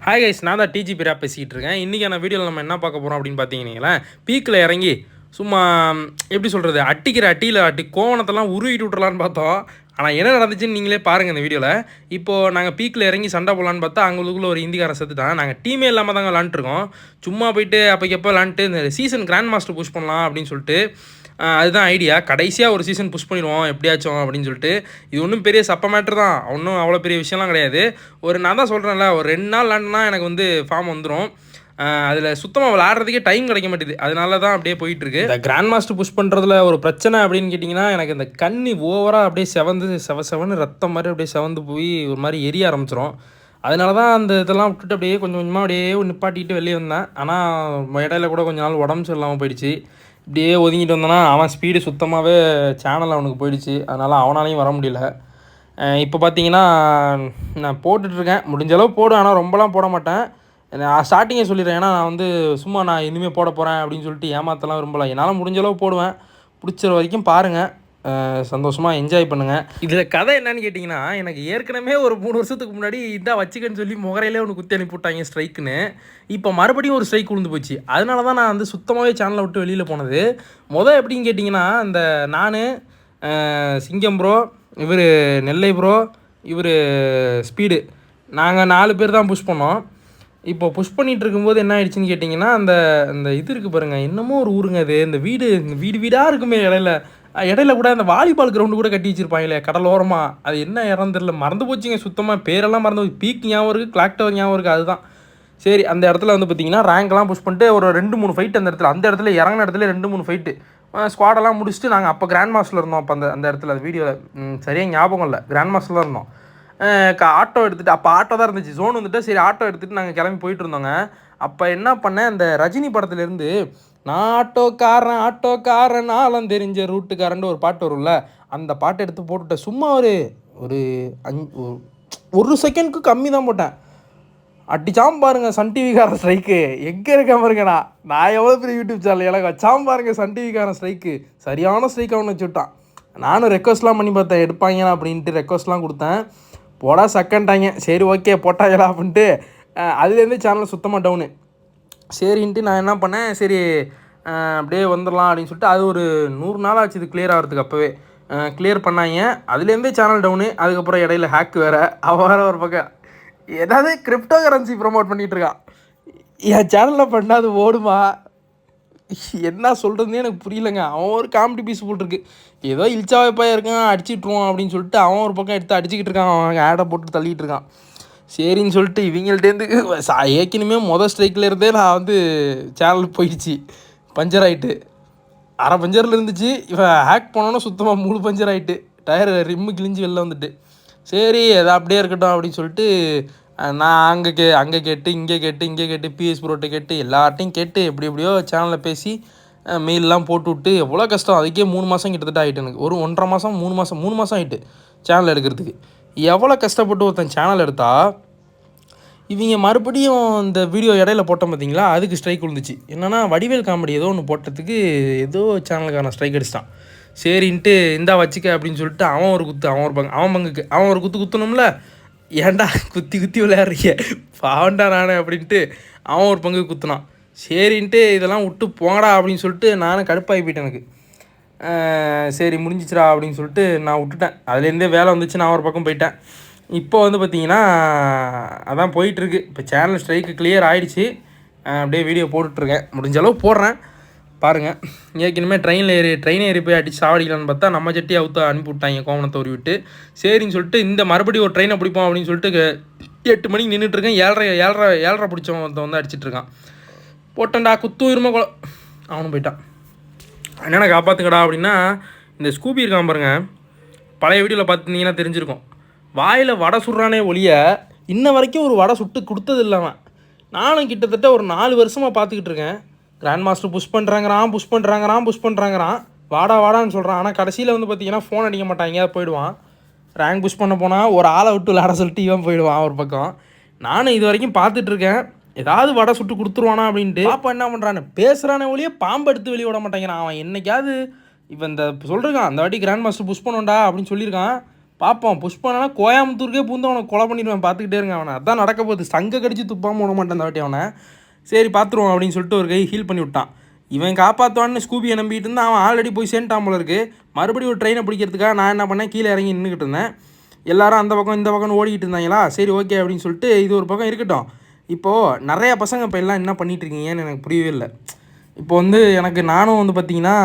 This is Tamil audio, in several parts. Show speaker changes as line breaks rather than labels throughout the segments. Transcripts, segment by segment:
ஹாய் கைஸ், நான் தான் டிஜிபி ரா பேசிக்கிட்டு இருக்கேன். இன்றைக்கான வீடியோவில் நம்ம என்ன பார்க்க போகிறோம் அப்படின்னு பார்த்தீங்கன்னா, பீக்கில் இறங்கி சும்மா எப்படி சொல்கிறது, அட்டி கோவணத்தெல்லாம் உருவிட்டு விட்றலான்னு பார்த்தோம். ஆனால் என்ன நடந்துச்சுன்னு நீங்களே பாருங்கள் இந்த வீடியோவில். இப்போது நாங்கள் பீக்கில் இறங்கி சண்டை போடலான்னு பார்த்தா அங்களுக்குள்ள ஒரு இந்திக்காரன் செத்துட்டான். நாங்கள் டீமே இல்லாமல் தாங்க விளாண்டுருக்கோம். சும்மா போயிட்டு அப்போக்கப்போ விளாண்டுட்டு இந்த சீசன் கிராண்ட் மாஸ்டர் புஷ் பண்ணலாம் அப்படின்னு சொல்லிட்டு அதுதான் ஐடியா. கடைசியாக ஒரு சீசன் புஷ் பண்ணிடுவோம் எப்படியாச்சும் அப்படின்னு சொல்லிட்டு. இது ஒன்றும் பெரிய சப்ப மேட்ரு தான், ஒன்றும் அவ்வளோ பெரிய விஷயம்லாம் கிடையாது. நான் தான் சொல்கிறேன்ல, ஒரு 2 நாள் விளாண்டுனா எனக்கு வந்து ஃபார்ம் வந்துடும். அதில் சுத்தமாக விளாட்றதுக்கே டைம் கிடைக்க மாட்டேது. அதனால தான் அப்படியே போயிட்டுருக்கு. இந்த கிராண்ட் மாஸ்டர் புஷ் பண்ணுறதுல ஒரு பிரச்சனை அப்படின்னு கேட்டிங்கன்னா, எனக்கு இந்த கண்ணி ஓவராக அப்படியே செவன்னு ரத்தம் மாதிரி அப்படியே செவந்து போய் ஒரு மாதிரி எரிய ஆரம்பிச்சிடும். அதனால தான் அந்த இதெல்லாம் விட்டுட்டு அப்படியே கொஞ்சம் கொஞ்சமாக அப்படியே நிப்பாட்டிட்டு வெளியே வந்தேன். ஆனால் இடையில கூட கொஞ்ச நாள் உடம்பு சரியில்லாமல் போயிடுச்சு. இப்படியே ஒதுங்கிட்டு வந்தோன்னா அவன் ஸ்பீடு சுத்தமாகவே சேனல் அவனுக்கு போயிடுச்சு. அதனால் அவனாலையும் வர முடியல. இப்போ பார்த்தீங்கன்னா நான் போட்டுட்ருக்கேன், முடிஞ்ச அளவு போடுவேன். ஆனால் ரொம்பலாம் போட மாட்டேன். நான் ஸ்டார்டிங்கே சொல்லிடுறேன். ஏன்னா நான் வந்து சும்மா நான் இனிமேல் போட போகிறேன் அப்படின்னு சொல்லிட்டு ஏமாற்றலாம் விரும்பலாம். என்னால் முடிஞ்ச அளவு போடுவேன். பிடிச்ச வரைக்கும் பாருங்கள், சந்தோஷமாக என்ஜாய் பண்ணுங்கள். இதில் கதை என்னன்னு கேட்டிங்கன்னா, எனக்கு ஏற்கனவே ஒரு 3 வருஷத்துக்கு முன்னாடி இதான் வச்சுக்கன்னு சொல்லி முகரையிலே ஒன்று குத்தி அனுப்பிவிட்டாங்க ஸ்ட்ரைக்குன்னு. இப்போ மறுபடியும் ஒரு ஸ்ட்ரைக் விழுந்து போச்சு. அதனால தான் நான் வந்து சுத்தமாகவே சேனலை விட்டு வெளியில் போனது. எப்படின்னு கேட்டிங்கன்னா, இந்த நான் சிங்கம் ப்ரோ, இவர் நெல்லை ப்ரோ, இவர் ஸ்பீடு, நாங்கள் 4 பேர் தான் புஷ் பண்ணோம். இப்போ புஷ் பண்ணிகிட்டு இருக்கும்போது என்ன ஆயிடுச்சுன்னு கேட்டிங்கன்னா, அந்த இது இருக்குது பாருங்கள், என்னமோ ஒரு ஊருங்க அது. இந்த வீடாக இருக்குமே இடையில கூட அந்த வாலிபால் கிரவுண்டு கூட கட்டி வச்சுருப்பாங்களே கடலோரமாக. அது என்ன இடம் தெரியல, மறந்து போச்சுங்க சுத்தமாக. பேரெல்லாம் மறந்து போச்சு. பீக் ஞாபகம் இருக்குது, கிளாக் டவர் ஞாபகம் இருக்குது. அதுதான் சரி. அந்த இடத்துல வந்து பார்த்திங்கன்னா ரேங்க்லாம் புஷ் பண்ணிட்டு ஒரு 2-3 ஃபைட் அந்த இடத்துல இறங்கின இடத்துல 2-3 ஃபைட்டு ஸ்குவாடெல்லாம் முடிச்சுட்டு நாங்கள் அப்போ கிராண்ட் மாஸ்டரில் இருந்தோம். அப்போ அந்த இடத்துல வீடியோவில் சரியாக ஞாபகம் இல்லை, கிராண்ட் மாஸ்டரில் இருந்தோம். ஆட்டோ எடுத்துகிட்டு, அப்போ ஆட்டோ தான் இருந்துச்சு, ஜோன் வந்துட்டு சரி ஆட்டோ எடுத்துகிட்டு நாங்கள் கிளம்பி போயிட்டு இருந்தோங்க. அப்போ என்ன பண்ணேன், அந்த ரஜினி படத்துலேருந்து நான் ஆட்டோக்காரன் நாளம் தெரிஞ்ச ரூட்டுக்காரன் ஒரு பாட்டு வரும்ல, அந்த பாட்டை எடுத்து போட்டுவிட்டேன். சும்மா ஒரு செகண்டுக்கு கம்மி தான் போட்டேன். அடிச்சாம் பாருங்க சன் டிவிக்காரன் ஸ்ட்ரைக்கு. எங்கே இருக்க பாருங்கண்ணா, நான் எவ்வளோ பெரிய யூடியூப் சேனல், எனக்கு வச்சாம் பாருங்க சன் டிவிக்காரன் ஸ்ட்ரைக்கு. சரியான ஸ்ட்ரைக் அவனை வச்சு விட்டான். நானும் ரெக்வஸ்ட்லாம் பண்ணி பார்த்தேன், எடுப்பாங்களா அப்படின்ட்டு ரெக்வஸ்ட்லாம் கொடுத்தேன். போடா சக்கன்ட்டாங்க. சரி ஓகே போட்டாங்களா அப்படின்ட்டு அதுலேருந்து சேனல் சுத்தமாக டவுனு. சரின்ட்டு நான் என்ன பண்ணேன், சரி அப்படியே வந்துடலாம் அப்படின்னு சொல்லிட்டு அது ஒரு 100 நாள் ஆச்சு இது கிளியர் ஆகிறதுக்கு. அப்போவே கிளியர் பண்ணாங்க. அதுலேருந்தே சேனல் டவுனு. அதுக்கப்புறம் இடையில ஹேக்கு வேறு. அவன் வேறு ஒரு பக்கம் ஏதாவது கிரிப்டோ கரன்சி ப்ரொமோட் பண்ணிகிட்ருக்கான். என் சேனலில் பண்ணால் அது ஓடுமா, என்ன சொல்கிறதுனே எனக்கு புரியலைங்க. அவன் ஒரு காமெடி பீஸ் போட்டிருக்கு, ஏதோ இல்ச்சாவைப்பாக இருக்கான் அடிச்சிட்ருவான் அப்படின்னு சொல்லிட்டு அவன் ஒரு பக்கம் எடுத்து அடிச்சுக்கிட்டு இருக்கான். அவன் ஆடை போட்டு தள்ளிகிட்டு இருக்கான். சரின்னு சொல்லிட்டு இவங்கள்ட்டேருந்து ஏற்கனவே ஸ்ட்ரைக்கில் இருந்தே நான் வந்து சேனல் போயிடுச்சு, பஞ்சர் ஆகிட்டு. அரை பஞ்சரில் இருந்துச்சு. இவன் ஹேக் பண்ணோன்னா சுத்தமாக 3 பஞ்சர் ஆகிட்டு, டயர் ரிம்மு கிழிஞ்சு வெளில வந்துட்டு. சரி அதை அப்படியே இருக்கட்டும் அப்படின்னு சொல்லிட்டு நான் அங்கே கேட்டு இங்கே கேட்டு பிஎஸ் ப்ரோட்டை கேட்டு எல்லார்ட்டையும் கேட்டு எப்படியோ சேனலில் பேசி மெயிலெலாம் போட்டு விட்டு எவ்வளோ கஷ்டம். அதுக்கே 3 மாதம் கிட்டத்தட்ட ஆகிட்டு. எனக்கு ஒரு 1.5 மாதம் 3 மாதம் ஆகிட்டு சேனல் எடுக்கிறதுக்கு. எவ்வளோ கஷ்டப்பட்டு ஒருத்தன் சேனல் எடுத்தால் இவங்க மறுபடியும் இந்த வீடியோ இடையில போட்டோம் பார்த்தீங்களா, அதுக்கு ஸ்ட்ரைக் விழுந்துச்சு. என்னென்னா வடிவேல் காமெடி ஏதோ ஒன்று போட்டதுக்கு ஏதோ சேனலுக்கான ஸ்ட்ரைக் அடிச்சிட்டான். சரின்ட்டு இந்தா வச்சுக்க அப்படின்னு சொல்லிட்டு அவன் ஒரு குத்து, அவன் பங்குக்கு அவன் ஒரு குத்தணும்ல. ஏன்டா குத்தி விளையாடுறீங்க பாவண்டா நானே அப்படின்ட்டு அவன் ஒரு பங்கு குத்துனான். சரின்ட்டு இதெல்லாம் விட்டு போங்கடா அப்படின்னு சொல்லிட்டு நானும் கடுப்பாகி போயிட்டேன். எனக்கு சரி முடிஞ்சிச்சிடா அப்படின்னு சொல்லிட்டு நான் விட்டுட்டேன். அதுலேருந்தே வேலை வந்துச்சு, நான் ஒரு பக்கம் போயிட்டேன். இப்போ வந்து பார்த்திங்கன்னா அதான் போயிட்டுருக்கு. இப்போ சேனல் ஸ்ட்ரைக்கு கிளியர் ஆகிடுச்சு. அப்படியே வீடியோ போட்டுட்ருக்கேன், முடிஞ்ச அளவு போடுறேன் பாருங்கள். ஏற்கனவே ட்ரெயின் ஏறி போய் அடித்து சாவடிக்கலான்னு பார்த்தா நம்ம ஜட்டி அவுத்த அனுப்பி விட்டாங்க கோவணத்தை ஒரு விட்டு. சரின்னு சொல்லிட்டு இந்த மறுபடியும் ஒரு ட்ரெயினை பிடிப்போம் அப்படின்னு சொல்லிட்டு 8 மணிக்கு நின்றுட்டுருக்கேன். 7:30 பிடிச்சவன் வந்து அடிச்சிட்ருக்கான். போட்டேன்டா குத்து உரிமை அவனும் போயிட்டான். என்னென்ன காப்பாற்றுங்கடா அப்படின்னா, இந்த ஸ்கூபி இருக்கான் பாருங்க, பழைய வீடியோவில் பார்த்துருந்தீங்கன்னா தெரிஞ்சிருக்கும். வாயில் வடை சுடுறானே ஒழிய இன்ன வரைக்கும் ஒரு வடை சுட்டு கொடுத்தது இல்லாமல். நானும் கிட்டத்தட்ட ஒரு 4 வருஷமாக பார்த்துக்கிட்டு இருக்கேன். கிராண்ட் மாஸ்டர் புஷ் பண்ணுறாங்கிறான், வாடான்னு சொல்கிறான். ஆனால் கடைசியில் வந்து பார்த்திங்கன்னா ஃபோன் அடிக்க மாட்டாங்க, போயிடுவான். ரேங்க் புஷ் பண்ண போனால் ஒரு ஆளை விட்டு விளாட சொல்லிட்டு இவன் போயிடுவான் ஒரு பக்கம். நானும் இது வரைக்கும் பார்த்துட்ருக்கேன், ஏதாவது வடை சுட்டு கொடுத்துருவானா அப்படின்ட்டு. பாப்பா என்ன பண்ணுறான்னு பேசுகிறானே ஒழிய பாம்பு எடுத்து வெளியே விட மாட்டேங்கிறான். அவன் என்னைக்காவது இப்போ இந்த சொல்லிருக்கான், அந்த வாட்டி கிராண்ட் மாஸ்டர் புஷ் பண்ணோண்டா அப்படின்னு சொல்லியிருக்கான். பார்ப்போம். புஷ்பனா கோயம்புத்தூருக்கே பூந்து அவனை கொலை பண்ணிடுவேன். பார்த்துக்கிட்டே இருங்க அவனை. அதான் நடக்க போகுது. சங்க கடிச்சு துப்பாமல் விட மாட்டேன் இந்த வாட்டி அவனை. சரி பார்த்துருவோம் அப்படின்னு சொல்லிட்டு ஒரு கை ஹீல் பண்ணி விட்டான். இவன் காப்பாற்றுவான்னு ஸ்கூபியை நம்பிட்டு இருந்தான். அவன் ஆல்ரெடி போய் சேர்ந்துட்டான் போல இருக்குது. மறுபடியும் ஒரு ட்ரெயினை பிடிக்கிறதுக்காக நான் என்ன பண்ணேன், கீழே இறங்கி நின்றுக்கிட்டு இருந்தேன். எல்லாரும் அந்த பக்கம் இந்த பக்கம் ஓடிக்கிட்டு இருந்தாங்களா. சரி ஓகே அப்படின்னு சொல்லிட்டு இது ஒரு பக்கம் இருக்கட்டும். இப்போது நிறையா பசங்க இப்போ எல்லாம் என்ன பண்ணிகிட்ருக்கீங்கன்னு எனக்கு புரியவே இல்லை. இப்போ வந்து நானும் வந்து பார்த்திங்கன்னா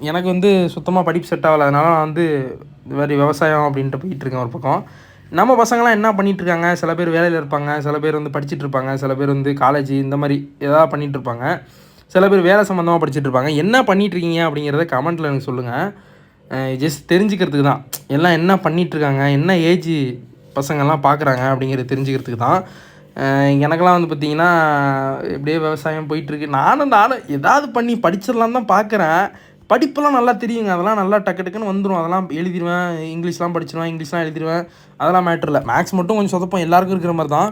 எனக்கு வந்து சுத்தமாக படிப்பு செட் ஆகலை. அதனால் நான் வந்து வேறு விவசாயம் அப்படின்ட்டு போயிட்டுருக்கேன் ஒரு பக்கம். நம்ம பசங்களாம் என்ன பண்ணிகிட்ருக்காங்க, சில பேர் வேலையில் இருப்பாங்க, சில பேர் வந்து படிச்சுட்டு இருப்பாங்க, சில பேர் வந்து காலேஜ் இந்த மாதிரி எதாவது பண்ணிகிட்ருப்பாங்க, சில பேர் வேலை சம்மந்தமாக படிச்சுட்டு இருப்பாங்க. என்ன பண்ணிகிட்ருக்கீங்க அப்படிங்கிறத கமெண்ட்டில் எனக்கு சொல்லுங்கள். ஜஸ்ட் தெரிஞ்சுக்கிறதுக்கு தான். எல்லாம் என்ன பண்ணிகிட்ருக்காங்க, என்ன ஏஜ் பசங்கள்லாம் பார்க்குறாங்க அப்படிங்கிறத தெரிஞ்சுக்கிறதுக்கு தான். எனக்கெல்லாம் வந்து பார்த்திங்கன்னா எப்படியே விவசாயம் போயிட்டுருக்கு. நானும் ஏதாவது பண்ணி படிச்சிடலாம் தான் பார்க்குறேன். படிப்பெல்லாம் நல்லா தெரியுங்க. அதெல்லாம் நல்லா டக்கு டக்குன்னு வந்துடும். அதெல்லாம் எழுதிடுவேன். இங்கிலீஷ்லாம் படிச்சிடுவேன், இங்கிலீஷ்லாம் எழுதிடுவேன். அதெல்லாம் மேட்ரு இல்லை. மேக்ஸ் மட்டும் கொஞ்சம் சொதப்போம், எல்லாருக்கும் இருக்கிற மாதிரி தான்.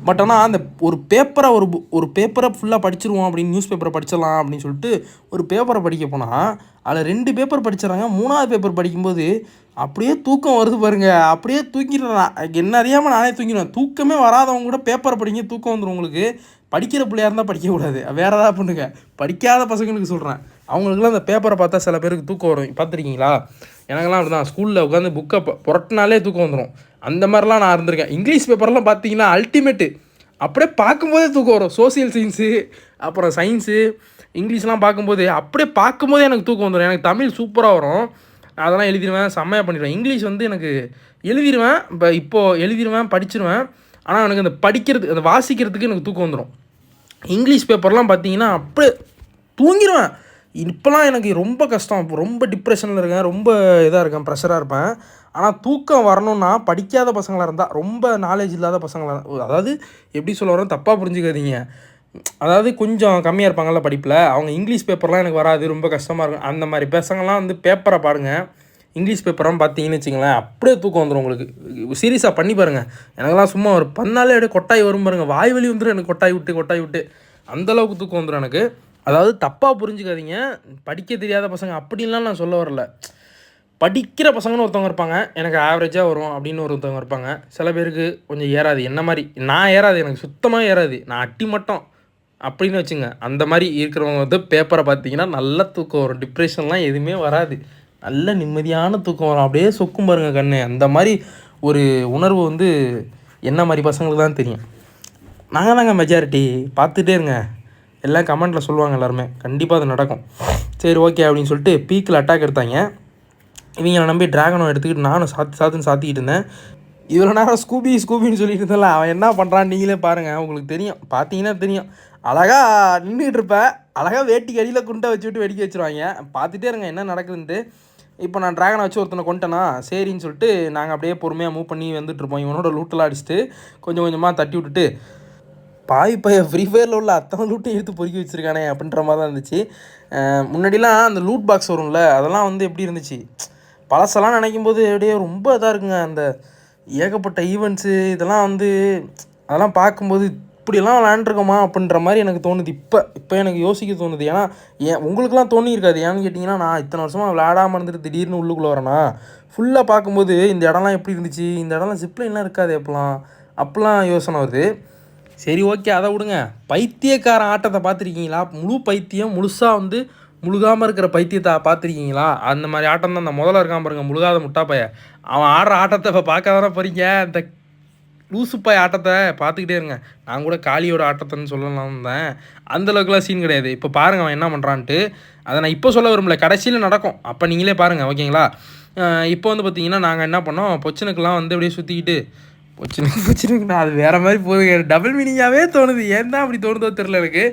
பட் ஆனால் அந்த ஒரு பேப்பரை ஃபுல்லாக படிச்சிருவோம் அப்படின்னு, நியூஸ் பேப்பரை படிச்சிடலாம் அப்படின்னு சொல்லிட்டு ஒரு பேப்பரை படிக்க போனால் அதில் 2 பேப்பர் படிச்சிடறாங்க. 3ஆவது பேப்பர் படிக்கும்போது அப்படியே தூக்கம் வருது பாருங்க. அப்படியே தூங்கிடுறேன். என்ன அறியாமல் நானே தூங்கிடுவேன். தூக்கமே வராதவங்க கூட பேப்பரை படிங்க, தூக்கம் வந்துடும் உங்களுக்கு. படிக்கிற பிள்ளையாக இருந்தால் படிக்கக்கூடாது, வேறு ஏதாவது பண்ணுங்க. படிக்காத பசங்களுக்கு சொல்கிறேன். அவங்களுக்குலாம் அந்த பேப்பரை பார்த்தா சில பேருக்கு தூக்கம் வரும். பார்த்துருக்கீங்களா? எனக்கெல்லாம் அப்படி தான். ஸ்கூலில் உட்காந்து புக்கை புரட்டினாலே தூக்கம் வந்துடும். அந்த மாதிரிலாம் நான் இருந்திருக்கேன். இங்கிலீஷ் பேப்பர்லாம் பார்த்தீங்கன்னா அல்டிமேட்டு. அப்படியே பார்க்கும்போதே தூக்கம் வரும். சோசியல் சயின்ஸு, அப்புறம் சயின்ஸு, இங்கிலீஷ்லாம் பார்க்கும்போது அப்படியே பார்க்கும்போதே எனக்கு தூக்கம் வந்துடும். எனக்கு தமிழ் சூப்பராக வரும். அதெல்லாம் எழுதிடுவேன், செம்மையாக பண்ணிடுவேன். இங்கிலீஷ் வந்து எனக்கு எழுதிடுவேன். இப்போது எழுதிடுவேன், படிச்சிடுவேன். ஆனால் எனக்கு அந்த படிக்கிறது, அந்த வாசிக்கிறதுக்கு எனக்கு தூக்கம் வந்துடும். இங்கிலீஷ் பேப்பர்லாம் பார்த்தீங்கன்னா அப்படியே தூங்கிடுவேன். இப்போலாம் எனக்கு ரொம்ப கஷ்டம். இப்போ ரொம்ப டிப்ரெஷனில் இருக்கேன், ரொம்ப இதாக இருக்கேன், ப்ரெஷராக இருப்பேன். ஆனால் தூக்கம் வரணும்னா படிக்காத பசங்களாக இருந்தால், ரொம்ப நாலேஜ் இல்லாத பசங்களாக, அதாவது எப்படி சொல்ல வரேன் தப்பாக புரிஞ்சுக்காதீங்க. அதாவது கொஞ்சம் கம்மியாக இருப்பாங்கள்ல படிப்பில், அவங்க இங்கிலீஷ் பேப்பர்லாம் எனக்கு வராது, ரொம்ப கஷ்டமாக இருக்கும். அந்த மாதிரி பசங்கள்லாம் வந்து பேப்பரை பாருங்கள், இங்கிலீஷ் பேப்பரெலாம் பார்த்தீங்கன்னு வச்சுங்களேன், அப்படியே தூக்கம் வந்துடும் உங்களுக்கு. சீரியஸாக பண்ணி பாருங்கள். எனக்கெல்லாம் சும்மா ஒரு பண்ணாலே அப்படியே கொட்டாய் வரும் பாருங்கள். வாய் வலி வந்துடும் எனக்கு, கொட்டாய் விட்டு அந்தளவுக்கு தூக்கம் வந்துடும் எனக்கு. அதாவது தப்பாக புரிஞ்சுக்காதீங்க, படிக்க தெரியாத பசங்க அப்படின்லாம் நான் சொல்ல வரல. படிக்கிற பசங்கன்னு ஒருத்தவங்க இருப்பாங்க, எனக்கு ஆவரேஜாக வரும் அப்படின்னு ஒருத்தவங்க இருப்பாங்க. சில பேருக்கு கொஞ்சம் ஏறாது. என்ன மாதிரி நான் ஏறாது, எனக்கு சுத்தமாக ஏறாது, நான் அட்டி மட்டும் அப்படின்னு வச்சுங்க. அந்த மாதிரி இருக்கிறவங்க வந்து பேப்பரை பார்த்தீங்கன்னா நல்லா தூக்கம் வரும். டிப்ரெஷன்லாம் எதுவுமே வராது, நல்ல நிம்மதியான தூக்கம் வரும். அப்படியே சொக்கும் பாருங்க கண்ணு. அந்த மாதிரி ஒரு உணர்வு வந்து என்ன மாதிரி பசங்களுக்கு தான் தெரியும். நாங்கள் தாங்க மெஜாரிட்டி. பார்த்துட்டே இருங்க, எல்லாம் கமெண்ட்டில் சொல்லுவாங்க எல்லாருமே. கண்டிப்பாக அது நடக்கும். சரி ஓகே அப்படின்னு சொல்லிட்டு பீக்கில் அட்டாக் எடுத்தாங்க. இவங்களை நம்பி ட்ராகனை எடுத்துக்கிட்டு நானும் சாத்திக்கிட்டு இருந்தேன். இவ்வளோ நேரம் ஸ்கூபின்னு சொல்லிட்டு இருந்தேன்ல, அவன் என்ன பண்ணுறான்னு நீங்களே பாருங்கள், உங்களுக்கு தெரியும். பார்த்தீங்கன்னா தெரியும். அழகாக நின்றுட்டு இருப்பேன், அழகாக வேட்டிக்கு அடியில் குண்டை வச்சுட்டு வெடிக்க வச்சுருவாங்க. பார்த்துட்டே இருங்க என்ன நடக்குதுன்ட்டு. இப்போ நான் ட்ராகனை வச்சு ஒருத்தனை கொண்டேனா, சரின்னு சொல்லிட்டு நாங்கள் அப்படியே பொறுமையாக மூவ் பண்ணி வந்துட்டுருப்போம். இவனோட லூட்டெல்லாம் அடிச்சுட்டு கொஞ்சம் கொஞ்சமாக தட்டி விட்டுட்டு, ஃப்ரீ ஃபயரில் உள்ள அத்தனை லூட்டையும் எடுத்து பொறுக்கி வச்சுருக்கானே அப்படின்ற மாதிரி தான் இருந்துச்சு. முன்னாடிலாம் அந்த லூட் பாக்ஸ் வரும்ல, அதெல்லாம் வந்து எப்படி இருந்துச்சு, பழசெல்லாம் நினைக்கும் போது அப்படியே ரொம்ப இதாக இருக்குங்க. அந்த ஏகப்பட்ட ஈவெண்ட்ஸு இதெல்லாம் வந்து அதெல்லாம் பார்க்கும்போது இப்படியெல்லாம் விளையாண்டுருக்கோமா அப்படின்ற மாதிரி எனக்கு தோணுது. இப்போ எனக்கு யோசிக்க தோணுது. ஏன்னா உங்களுக்குலாம் தோணியிருக்காது. ஏன்னு கேட்டிங்கன்னா, நான் இத்தனை வருஷமாக விளையாடாமல் இருந்துட்டு திடீர்னு உள்ளுக்குள்ளே வரேன்னா, ஃபுல்லாக பார்க்கும்போது இந்த இடம்லாம் எப்படி இருந்துச்சு, இந்த இடம்லாம் ஜிப்லைன்லாம் இருக்காது அப்போலாம் யோசனை வருது. சரி ஓகே, அதை விடுங்க. பைத்தியக்காரன் ஆட்டத்தை பார்த்துருக்கீங்களா? முழு பைத்தியம் முழுசாக வந்து முழுகாமல் இருக்கிற பைத்தியத்தை பார்த்துருக்கீங்களா? அந்த மாதிரி ஆட்டம் தான். அந்த முதல்ல இருக்கான் பாருங்க, முழுகாத முட்டாப்பைய, அவன் ஆடுற ஆட்டத்தை இப்போ பார்க்க தானே போகிறீங்க. இந்த லூசுப்பாய் ஆட்டத்தை பார்த்துக்கிட்டே இருங்க. நான் கூட காளியோட ஆட்டத்தைன்னு சொல்லலாம் தான், அந்தளவுக்குலாம் சீன் கிடையாது. இப்போ பாருங்கள் அவன் என்ன பண்ணுறான்ட்டு. அதை நான் இப்போ சொல்ல விரும்பல, கடைசியில் நடக்கும், அப்போ நீங்களே பாருங்கள் ஓகேங்களா? இப்போ வந்து பார்த்தீங்கன்னா நாங்கள் என்ன பண்ணோம், பொச்சனுக்கெலாம் வந்து அப்படியே சுற்றிக்கிட்டு, பொச்சனுக்கு அது வேறு மாதிரி போகுது, டபுள் மீனிங்காகவே தோணுது. ஏன் தான் அப்படி தோணுதோ தெரில எனக்கு.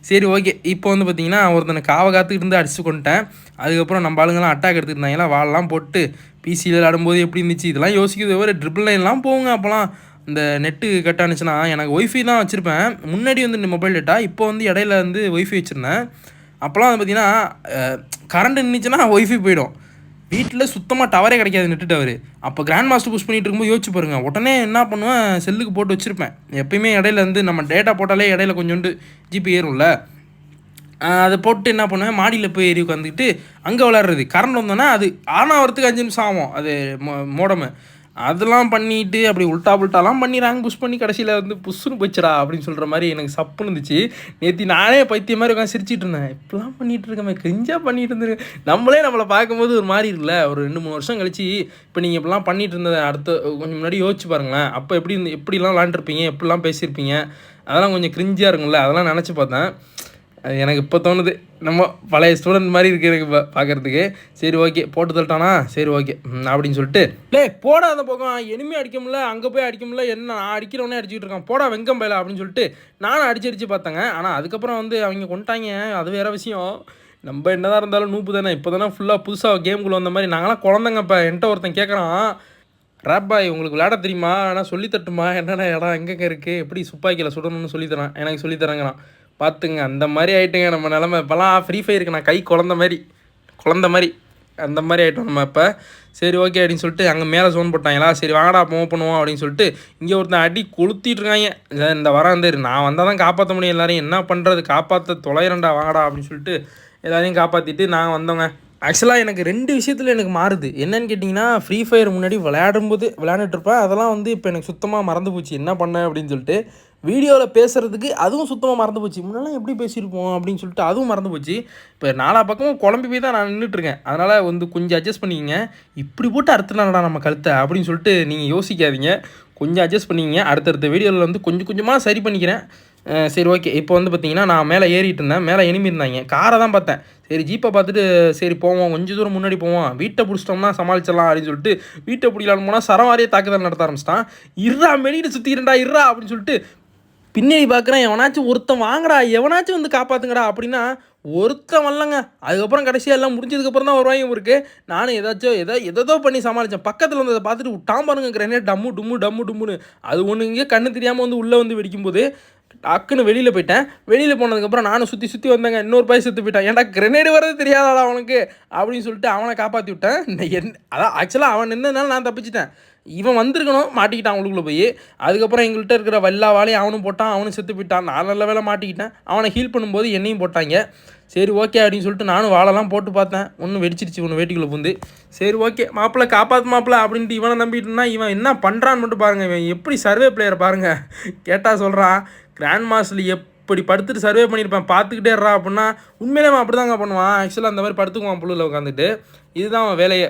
சரி ஓகே, இப்போ வந்து பார்த்தீங்கன்னா ஒருத்தனை காத்துக்கிட்டு இருந்து அடிச்சு கொண்டுட்டேன். அதுக்கப்புறம் நம்ம ஆளுங்கெல்லாம் அட்டாக் எடுத்துகிட்டு இருந்தாங்களா, வாழலாம் போட்டு பிசியில் விளையாடும்போது எப்படி இருந்துச்சு இதெல்லாம் யோசிக்கிறது. ஒரு ட்ரிபிள் லைன்லாம் போகுங்க. அப்போலாம் இந்த நெட்டு கட் ஆனிச்சுன்னா, எனக்கு ஒய்ஃபை தான் வச்சுருப்பேன் முன்னாடி வந்து இந்த மொபைல் டேட்டா. இப்போ வந்து இடையில வந்து ஒய்ஃபை வச்சுருந்தேன். அப்போலாம் வந்து பார்த்திங்கன்னா கரண்ட் நின்றுச்சுன்னா ஒய்ஃபை போயிடும். வீட்டில் சுத்தமாக டவரே கிடைக்காது, நெட்டு டவரு. அப்போ கிராண்ட் மாஸ்டர் புஷ் பண்ணிகிட்டு இருக்கும்போது யோசிச்சு பாருங்கள். உடனே என்ன பண்ணுவேன், செல்லுக்கு போட்டு வச்சுருப்பேன். எப்பயுமே இடையில வந்து நம்ம டேட்டா போட்டாலே இடையில கொஞ்சோண்டு ஜிபி ஏறும்ல, அதை போட்டு என்ன பண்ணுவேன், மாடியில் போய் ஏறி உட்காந்துக்கிட்டு அங்கே விளையாடுறது. கரண்ட் வந்தோன்னா அது ஆன் ஆகிறதுக்கு 5 நிமிஷம் ஆகும், அது மோடமு. அதெல்லாம் பண்ணிட்டு அப்படி உல்ட்டா புல்ட்டாலாம் பண்ணி ரேங்க் புஷ் பண்ணி கடைசியில் வந்து புஷ்ஷுன்னு போச்சுடா அப்படின்னு சொல்கிற மாதிரி எனக்கு சப்புன்னு இருந்துச்சு. நேற்று நானே பைத்திய மாதிரி உட்காந்து சிரிச்சிட்டு இருந்தேன். இப்படிலாம் பண்ணிட்டு இருக்கமே கிரிஞ்சாக பண்ணிட்டு இருந்திருக்கேன். நம்மளை பார்க்கும்போது ஒரு மாதிரி இருக்குல்ல. ஒரு 2-3 வருஷம் கழிச்சு இப்போ நீங்கள் இப்படிலாம் பண்ணிட்டு இருந்ததை அடுத்த கொஞ்சம் முன்னாடி யோசிச்சு பாருங்களேன். அப்போ எப்படிலாம் விளாண்டுருப்பீங்க, எப்படிலாம் பேசியிருப்பீங்க, அதெல்லாம் கொஞ்சம் கிரிஞ்சாக இருக்கும்ல. அதெல்லாம் நினச்சி பார்த்தேன். அது எனக்கு இப்போ தோணுது. நம்ம பழைய ஸ்டூடெண்ட் மாதிரி இருக்குது எனக்கு இப்போ பார்க்குறதுக்கு. சரி ஓகே போட்டு தள்ளிட்டானா, சரி ஓகே அப்படின்னு சொல்லிட்டு போடா அந்த பக்கம் எனிமே அடிக்க முடியல, அங்கே போய் அடிக்க முடியல, என்ன நான் அடிக்கிறவனே அடிச்சுக்கிட்டு இருக்கான், போடா வெங்கம் பயில அப்படின்னு சொல்லிட்டு நானும் அடிச்சு பார்த்தேங்க. ஆனால் அதுக்கப்புறம் வந்து அவங்க கொண்டாங்க, அது வேறு விஷயம். நம்ம என்னதான் இருந்தாலும் நூப்பு தானே. இப்போ தானே ஃபுல்லாக புதுசாக கேமுக்குள்ளே வந்த மாதிரி நாங்களாம் குழந்தைங்க. இப்போ என்கிட்ட ஒருத்தன் கேட்குறான், ரேப் பாய் உங்களுக்கு விளையாட தெரியுமா, ஆனால் சொல்லித்தட்டுமா, என்னென்ன இடம் எங்கெங்கே இருக்குது, எப்படி துப்பாக்கியில் சுடணும்னு சொல்லித்தரேன், எனக்கு சொல்லித்தரேங்கிறான். பார்த்துங்க அந்த மாதிரி ஆகிட்டுங்க நம்ம நிலமை. இப்போலாம் ஃப்ரீ ஃபயருக்கு நான் கை குழந்த மாதிரி அந்த மாதிரி ஆகிட்டோம் நம்ம இப்போ. சரி ஓகே அப்படின்னு சொல்லிட்டு அங்கே மேலே ஜோன் போட்டாங்களா, சரி வாங்கடா மூவ் பண்ணுவோம் அப்படின்னு சொல்லிட்டு இங்கே ஒருத்தன் அடி கொளுத்திட்டு இருக்காங்க. இந்த வரம் வந்து நான் வந்தால் தான் காப்பாற்ற முடியும் எல்லாரையும், என்ன பண்ணுறது, காப்பாற்ற தொலைறண்டா வாங்கடா அப்படின்னு சொல்லிட்டு எல்லாரையும் காப்பாற்றிட்டு நாங்கள் வந்தோங்க. ஆக்சுவலாக எனக்கு 2 விஷயத்தில் எனக்கு மாறுது. என்னன்னு கேட்டிங்கன்னா, ஃப்ரீ ஃபயர் முன்னாடி விளையாண்டுட்ருப்பேன். அதெல்லாம் வந்து இப்போ எனக்கு சுத்தமாக மறந்து போச்சு என்ன பண்ணேன் அப்படின்னு சொல்லிட்டு. வீடியோவில் பேசுகிறதுக்கு அதுவும் சுத்தமாக மறந்து போச்சு. முன்னெல்லாம் எப்படி பேசியிருப்போம் அப்படின்னு சொல்லிட்டு அதுவும் மறந்து போச்சு. இப்போ 4 பக்கமும் குழம்பி போய் தான் நான் நின்றுட்டுருக்கேன். அதனால் வந்து கொஞ்சம் அட்ஜஸ்ட் பண்ணிக்கங்க. இப்படி போட்டு அறுத்துனாடா நம்ம கழுத்தை அப்படின்னு சொல்லிட்டு நீங்கள் யோசிக்காதீங்க. கொஞ்சம் அட்ஜஸ்ட் பண்ணிக்கங்க. அடுத்தடுத்த வீடியோவில் வந்து கொஞ்சம் கொஞ்சமாக சரி பண்ணிக்கிறேன். சரி ஓகே. இப்போ வந்து பார்த்தீங்கன்னா நான் மேலே ஏறிட்டு இருந்தேன். மேலே எனிமி இருந்தாங்க. காரை தான் பார்த்தேன். சரி ஜீப்பை பார்த்துட்டு சரி போவோம், கொஞ்சம் தூரம் முன்னாடி போவோம், வீட்டை பிடிச்சிட்டோம்னா சமாளிச்சிடலாம் அப்படின்னு சொல்லிட்டு வீட்டை பிடிக்கலான்னு போனால் சரவாரியே தாக்குதல் நடத்த ஆரம்பிச்சிட்டான். இருறா மெடிட்டு சுற்றிக்கிறேன்டா இருறா அப்படின்னு சொல்லிட்டு பின்னாடி பார்க்குறேன். எவனாச்சும் ஒருத்தன் வாங்கடா, எவனாச்சும் வந்து காப்பாற்றுங்கடா அப்படின்னா ஒருத்தன் வரலங்க. அதுக்கப்புறம் கடைசியாக எல்லாம் முடிஞ்சதுக்கப்புறம் தான் வருவாங்க ஊருக்கு. நானும் ஏதோ பண்ணி சமாளித்தேன். பக்கத்தில் வந்து அதை பார்த்துட்டு விட்டான் பாருங்க கிரனேட் டம்முன்னு. அது ஒன்று இங்கே கண்ணு தெரியாமல் வந்து உள்ளே வந்து வெடிக்கும்போது டக்குன்னு வெளியில் போயிட்டேன். வெளியில் போனதுக்கப்புறம் நானும் சுற்றி வந்தேங்க. இன்னொரு பையன் செத்து போயிட்டான். ஏன்டா கிரனேடு வரது தெரியாதாடா அவனுக்கு அப்படின்னு சொல்லிட்டு அவனை காப்பாற்றி விட்டேன். அதான் ஆக்சுவலாக அவன் நின்றதுனால நான் தப்பிச்சிட்டேன். இவன் வந்திருக்கணும், மாட்டிக்கிட்டான் அவங்களுக்குள்ளே போய். அதுக்கப்புறம் எங்கள்கிட்ட இருக்கிற எல்லா வாழையும் அவனும் போட்டான், அவனும் செத்து போயிட்டான். நான் நல்ல வேலை மாட்டிக்கிட்டேன். அவனை ஹீல் பண்ணும்போது என்னையும் போட்டாங்க. சரி ஓகே அப்படின்னு சொல்லிட்டு நானும் வாழைலாம் போட்டு பார்த்தேன். ஒன்று வெடிச்சிருச்சு, ஒன்று வேட்டிக்குள்ளே பூந்து. சரி ஓகே மாப்பிள்ளை காப்பாற்று மாப்பிள்ளை அப்படின்ட்டு இவனை நம்பிட்டுனா இவன் என்ன பண்ணுறான்னு மட்டும் பாருங்கள். இவன் எப்படி சர்வே பிளேயர் பாருங்கள். கேட்டால் சொல்கிறான் கிராண்ட் மாஸ்டரில் எப்படி படுத்துட்டு சர்வே பண்ணியிருப்பேன் பார்த்துக்கிட்டே இருறா அப்படின்னா உண்மையிலே அவன் அப்படி தாங்க பண்ணுவான். ஆக்சுவலாக அந்த மாதிரி படுத்துக்குவான் புல்லில் உட்காந்துட்டு. இதுதான் அவன் வேலையை.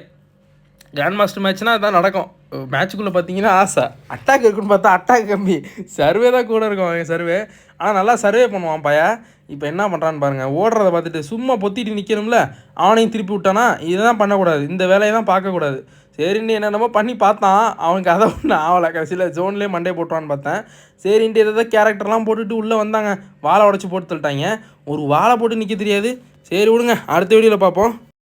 கிராண்ட் மாஸ்டர் மேட்ச்னால் அதுதான் நடக்கும். மேட்ச்சுக்குள்ளே பார்த்தீங்கன்னா ஆசை அட்டாக் இருக்குன்னு பார்த்தா அட்டாக் கம்மி, சர்வே தான் கூட இருக்கும் அவன் சர்வே. ஆனால் நல்லா சர்வே பண்ணுவான் பையன். இப்போ என்ன பண்ணுறான்னு பாருங்கள். ஓடுறத பார்த்துட்டு சும்மா பொத்திட்டு நிற்கணும்ல, அவனையும் திருப்பி விட்டானா இதுதான் பண்ணக்கூடாது, இந்த வேலையை தான் பார்க்கக்கூடாது. சரின்ட்டு என்னென்னமோ பண்ணி பார்த்தான். அவனுக்கு அதை ஒன்று ஆகலை. கடைசியில் ஜோன்லேயே மண்டே போட்டுவான்னு பார்த்தேன். சரின்ட்டு எதாவது கேரக்டர்லாம் போட்டுட்டு உள்ளே வந்தாங்க. வாழை உடச்சி போட்டு தள்ளிட்டாங்க. ஒரு வாழை போட்டு நிற்க தெரியாது. சரி விடுங்க, அடுத்த வீடியோவில் பார்ப்போம்.